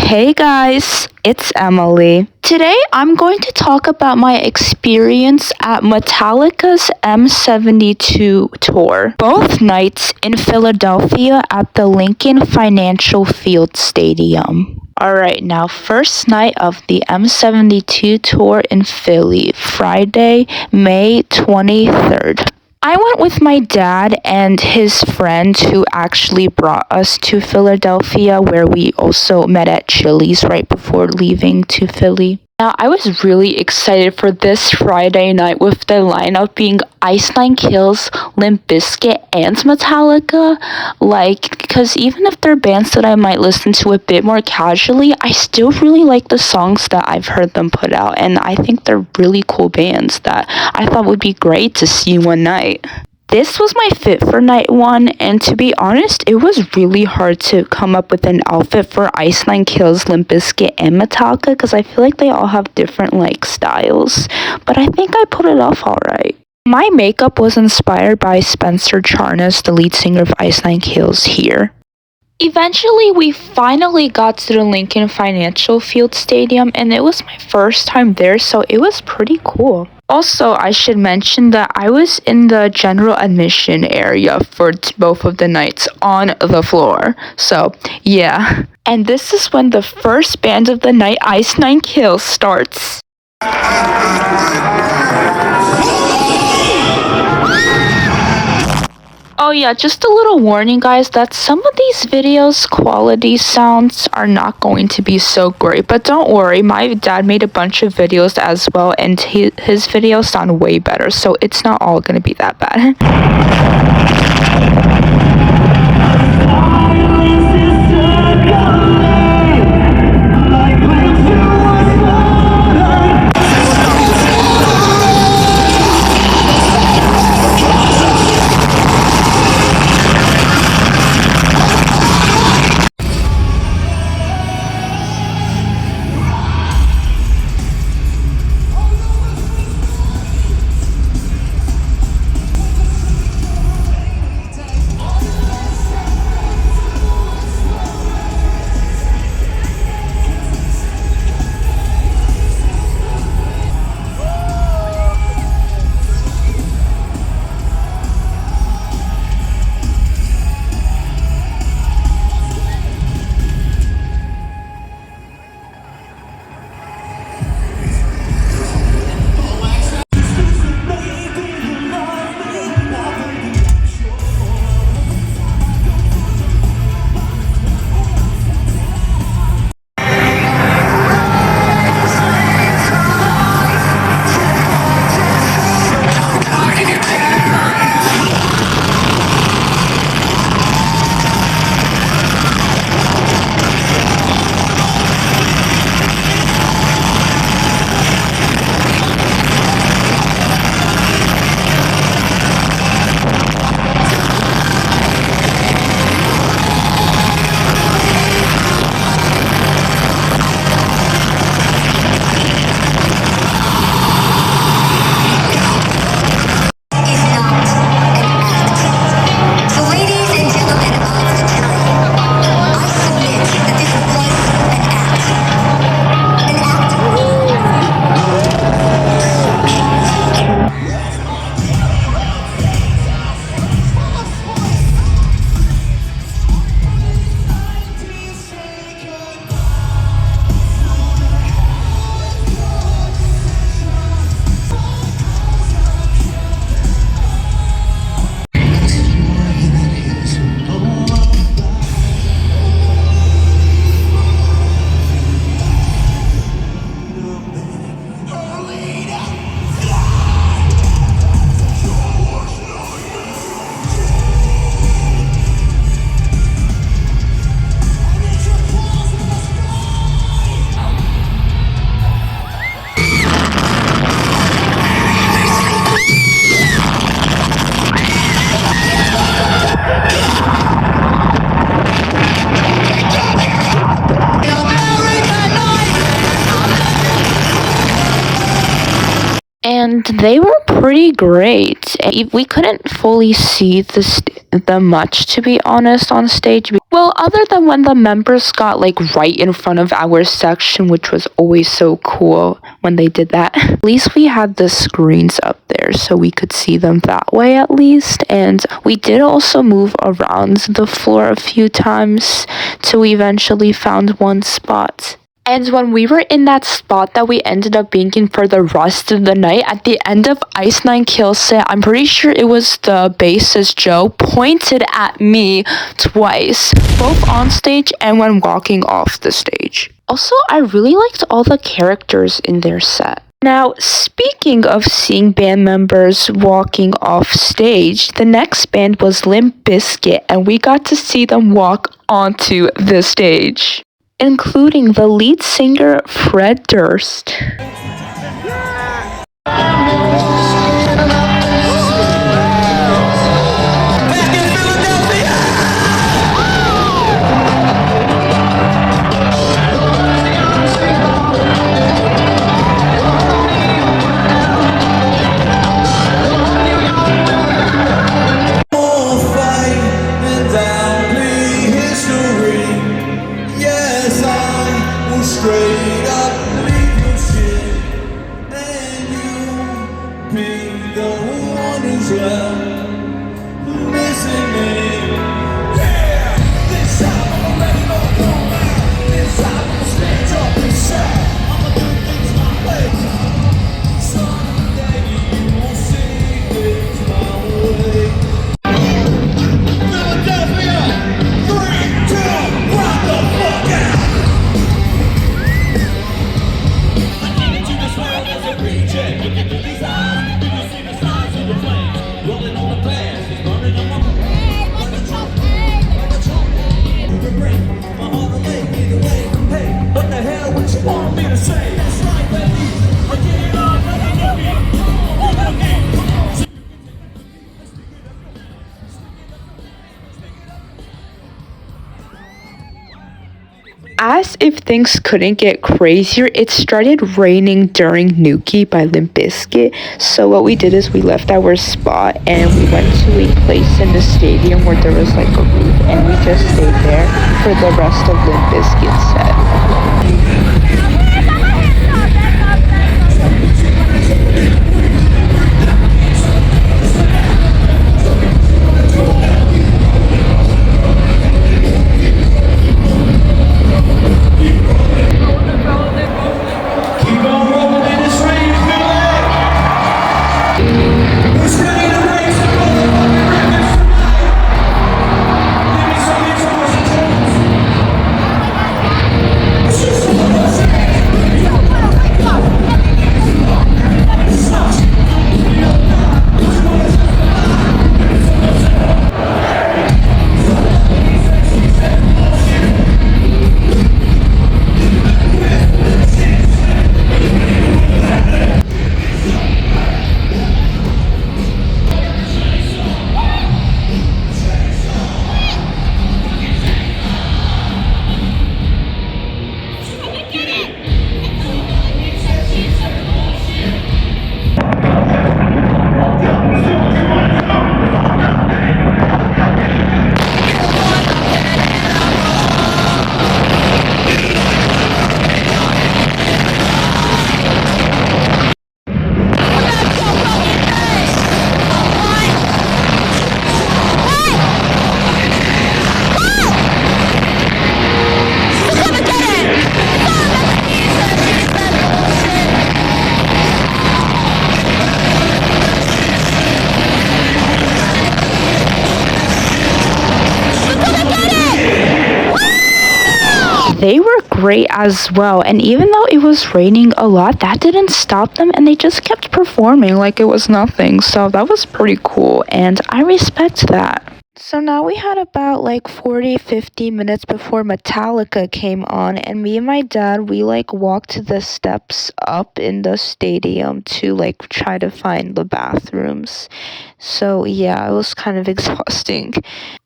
Hey guys, it's Emily. Today I'm going to talk about my experience at Metallica's M72 tour, both nights in Philadelphia at the Lincoln Financial Field Stadium. Alright, now first night of the M72 tour in Philly, Friday, May 23rd. I went with my dad and his friend who actually brought us to Philadelphia, where we also met at Chili's right before leaving to Philly. Now, I was really excited for this Friday night with the lineup being Ice Nine Kills, Limp Bizkit, and Metallica. Because even if they're bands that I might listen to a bit more casually, I still really like the songs that I've heard them put out, and I think they're really cool bands that I thought would be great to see one night. This was my fit for night one, and to be honest, it was really hard to come up with an outfit for Ice Nine Kills, Limp Bizkit, and Metallica because I feel like they all have different styles, but I think I put it off alright. My makeup was inspired by Spencer Charnas, the lead singer of Ice Nine Kills here. Eventually, we finally got to the Lincoln Financial Field Stadium, and it was my first time there, so it was pretty cool. Also, I should mention that I was in the general admission area for both of the nights on the floor. So, yeah. And this is when the first band of the night, Ice Nine Kills, starts. Oh yeah, just a little warning guys that some of these videos quality sounds are not going to be so great, but don't worry, my dad made a bunch of videos as well and his videos sound way better, so it's not all going to be that bad. and they were pretty great. We couldn't fully see them much, to be honest, on stage. Well, other than when the members got like right in front of our section, which was always so cool when they did that. At least we had the screens up there so we could see them that way at least. And we did also move around the floor a few times till we eventually found one spot. And when we were in that spot that we ended up being in for the rest of the night, at the end of Ice Nine Kills set, I'm pretty sure it was the bassist Joe pointed at me twice, both on stage and when walking off the stage. Also, I really liked all the characters in their set. Now, speaking of seeing band members walking off stage, the next band was Limp Bizkit, and we got to see them walk onto the stage, including the lead singer Fred Durst. Straight up leave your shit, and you be the one who's left listening. Yeah, this album already know format. This album will stand up and say, I'ma do things my way. Someday you will see things my way. Philadelphia, 3, 2, rock the fuck out. As if things couldn't get crazier, it started raining during Nuki by Limp Bizkit. So what we did is we left our spot and we went to a place in the stadium where there was like a roof, and we just stayed there for the rest of Limp Bizkit's set. They were great as well, and even though it was raining a lot, that didn't stop them, and they just kept performing like it was nothing. So that was pretty cool, and I respect that. So now we had about like 40-50 minutes before Metallica came on, and me and my dad, we like walked the steps up in the stadium to like try to find the bathrooms. So yeah, it was kind of exhausting.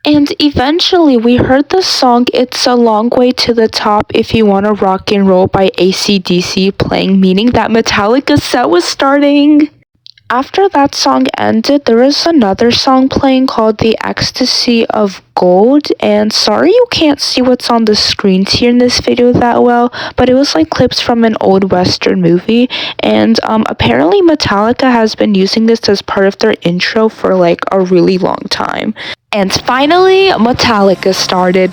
And eventually we heard the song It's a Long Way to the Top If You Wanna Rock and Roll by AC/DC playing, meaning that Metallica's set was starting. After that song ended, there was another song playing called The Ecstasy of Gold, and sorry you can't see what's on the screens here in this video that well, but it was like clips from an old western movie, and apparently Metallica has been using this as part of their intro for like a really long time. And finally, Metallica started.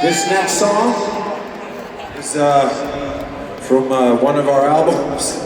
This next song is from one of our albums.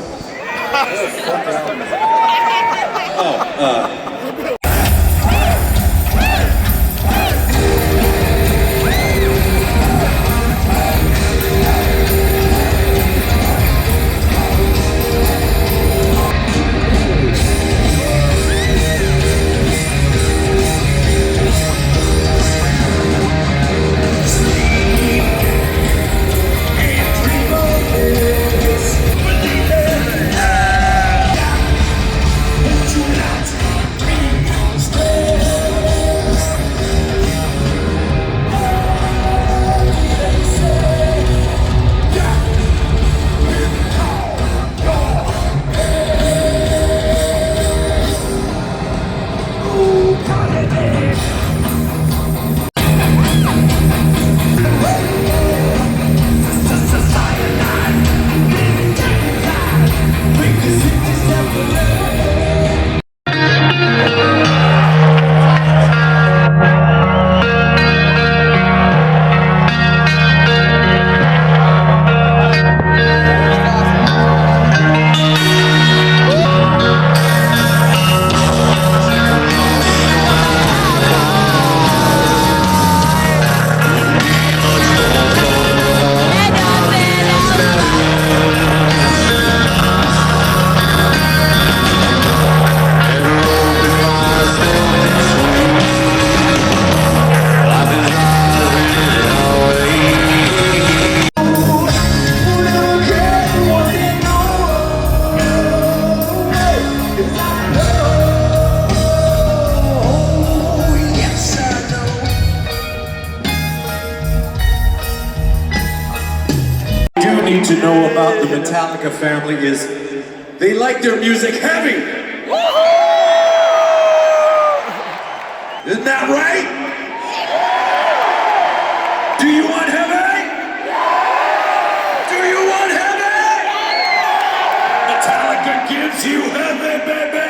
Need to know about the Metallica family is they like their music heavy. Isn't that right? Do you want heavy? Do you want heavy? Metallica gives you heavy, baby.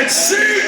Let's see.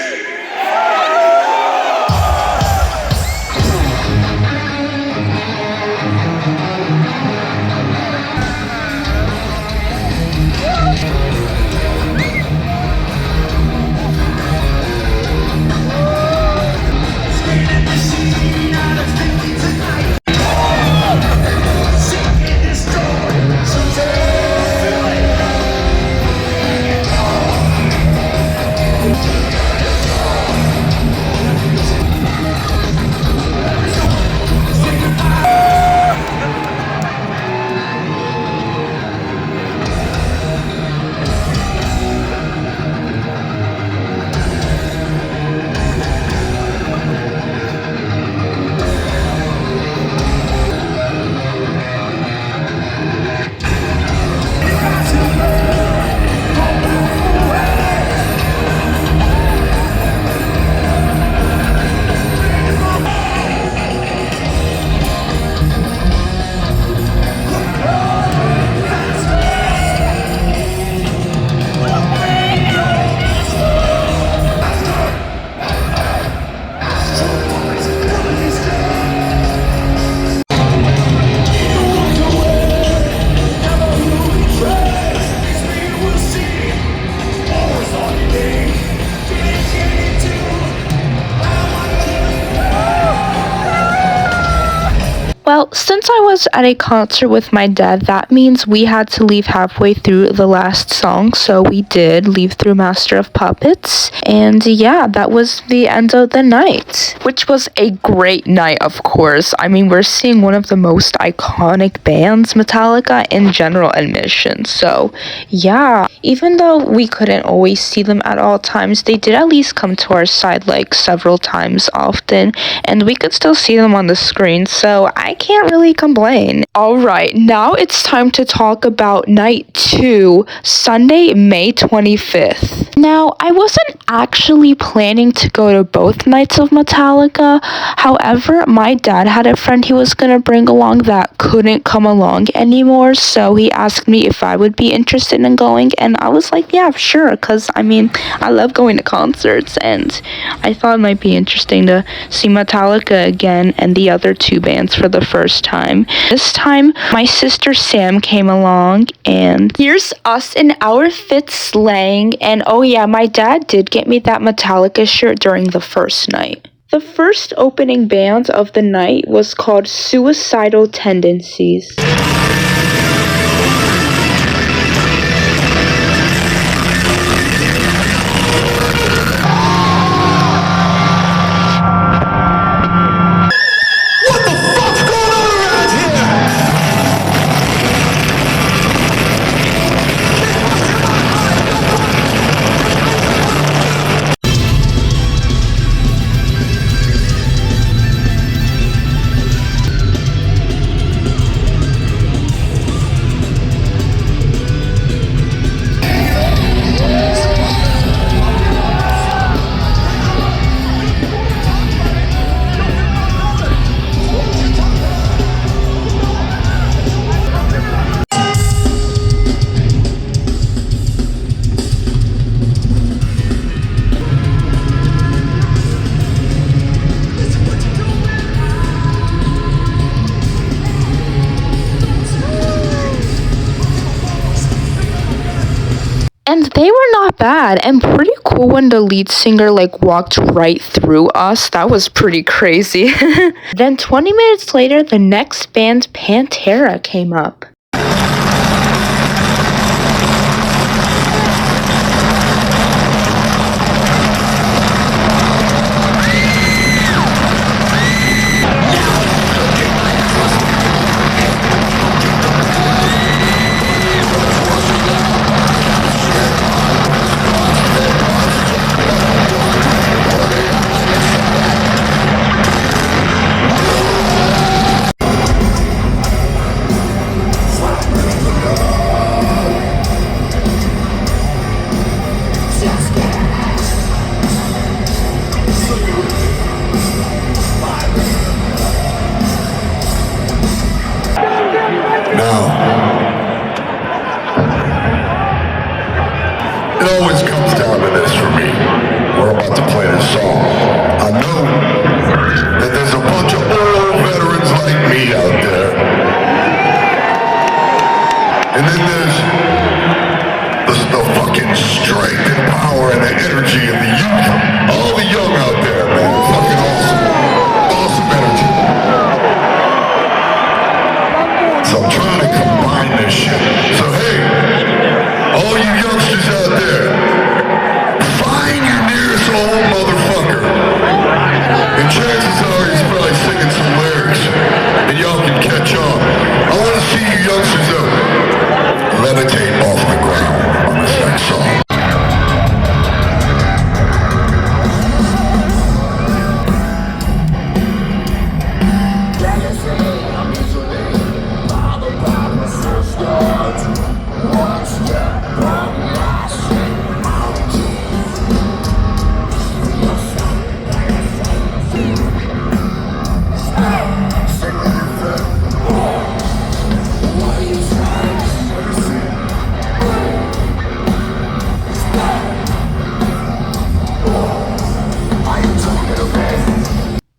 Well, since I was at a concert with my dad, that means we had to leave halfway through the last song, so we did leave through Master of Puppets, and yeah, that was the end of the night, which was a great night, of course. I mean, we're seeing one of the most iconic bands, Metallica, in general admission, so yeah, even though we couldn't always see them at all times, they did at least come to our side like several times often, and we could still see them on the screen, so I can't really complain. Alright, now it's time to talk about night 2, Sunday, May 25th. Now, I wasn't actually planning to go to both nights of Metallica, however, my dad had a friend he was gonna bring along that couldn't come along anymore, so he asked me if I would be interested in going, and I was like, yeah, sure, because, I mean, I love going to concerts, and I thought it might be interesting to see Metallica again and the other two bands for the first time. This time, my sister Sam came along, and here's us in our fit slaying, and oh yeah, my dad did get me that Metallica shirt during the first night. The first opening band of the night was called Suicidal Tendencies. And they were not bad and pretty cool when the lead singer like walked right through us. That was pretty crazy. Then 20 minutes later, the next band, Pantera, came up. And then there's the fucking strength and power and the energy of the youth. All the young out there, man. Fucking awesome. Awesome energy. So I'm trying to combine this shit. So hey, all you youngsters out there, find your nearest old motherfucker. And chances are he's probably singing some lyrics. And y'all can catch on. I want to see you youngsters out levitate off the ground on this next song.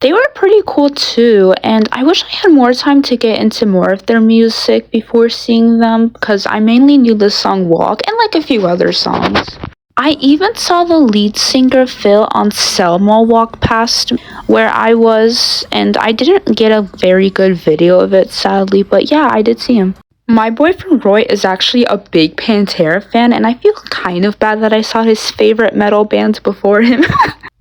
They were pretty cool too, and I wish I had more time to get into more of their music before seeing them, because I mainly knew the song Walk and like a few other songs. I even saw the lead singer Phil on Selma walk past where I was, and I didn't get a very good video of it sadly, but yeah, I did see him. My boyfriend Roy is actually a big Pantera fan, and I feel kind of bad that I saw his favorite metal band before him.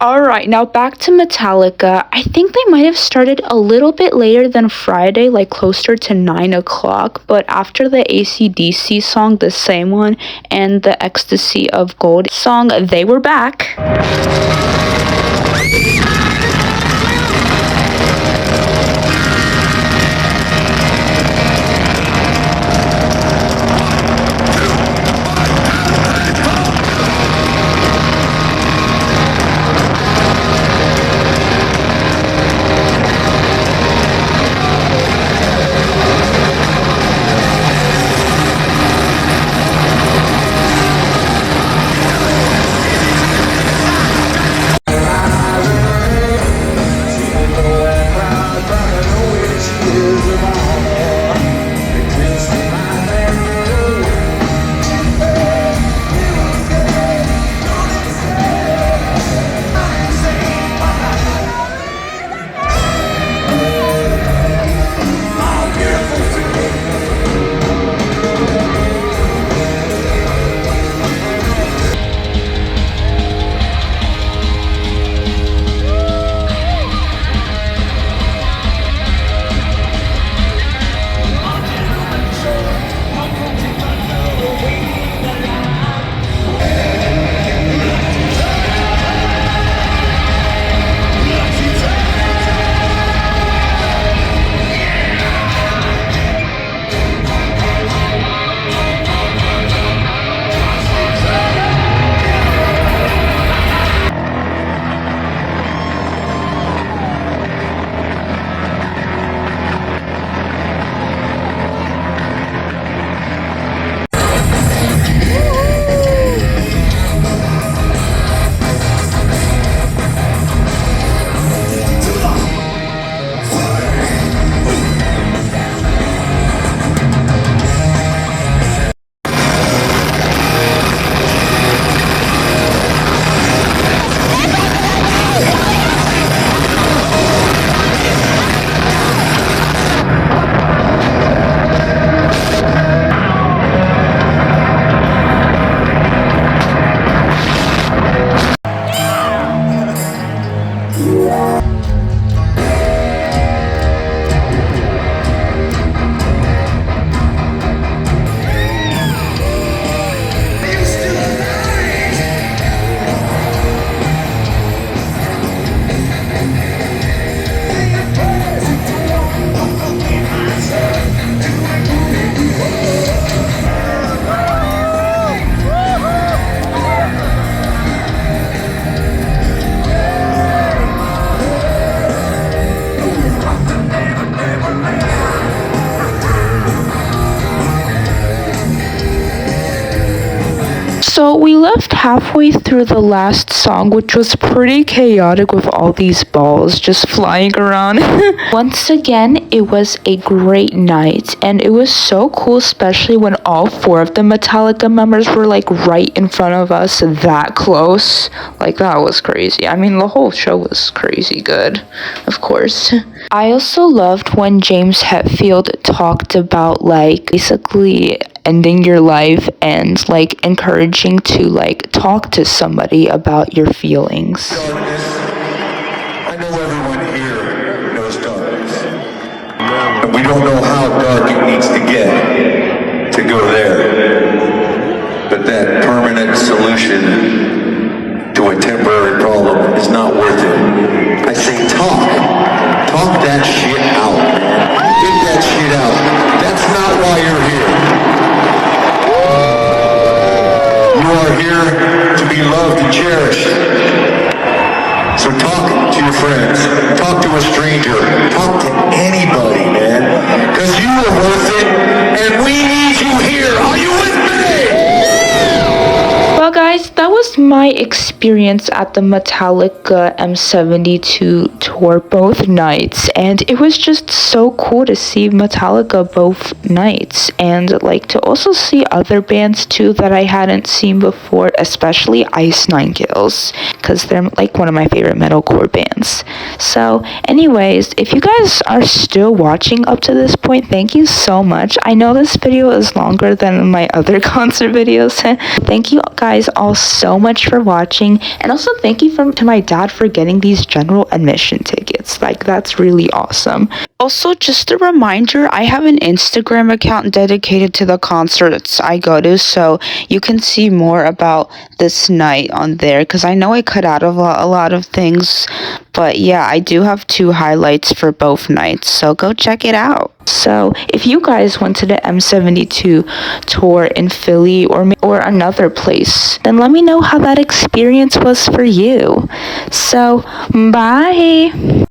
Alright, now back to Metallica. I think they might have started a little bit later than Friday, like closer to 9 o'clock, but after the AC/DC song, the same one, and the Ecstasy of Gold song, they were back. So we left halfway through the last song, which was pretty chaotic with all these balls just flying around. Once again, it was a great night, and it was so cool, especially when all 4 of the Metallica members were like right in front of us, that close. Like, that was crazy. I mean, the whole show was crazy good, of course. I also loved when James Hetfield talked about like basically ending your life and like encouraging to like talk to somebody about your feelings. Darkness. I know everyone here knows darkness. And we don't know how dark it needs to get to go there. But that permanent solution to a temporary problem is not worth it. I say talk. Talk that shit out, man. Get that shit out. That's not why you're here. You are here to be loved and cherished. So talk to your friends. Talk to a stranger. Talk to anybody, man. Because you are worth it, and we need you here. Are you with me? Well, guys, that was my experience at the Metallica M72 tour both nights, and it was just so cool to see Metallica both nights, and like to also see other bands too that I hadn't seen before, especially Ice Nine Kills, because they're like one of my favorite metalcore bands. So anyways, if you guys are still watching up to this point, thank you so much. I know this video is longer than my other concert videos. Thank you guys all so much for watching, and also thank you to my dad for getting these general admission tickets. Like, that's really awesome. Also, just a reminder, I have an Instagram account dedicated to the concerts I go to, so you can see more about this night on there, because I know I cut out of a lot of things, but yeah, I do have 2 highlights for both nights, so go check it out. So if you guys went to the M72 tour in Philly or another place, then let me know how that experience was for you. So bye.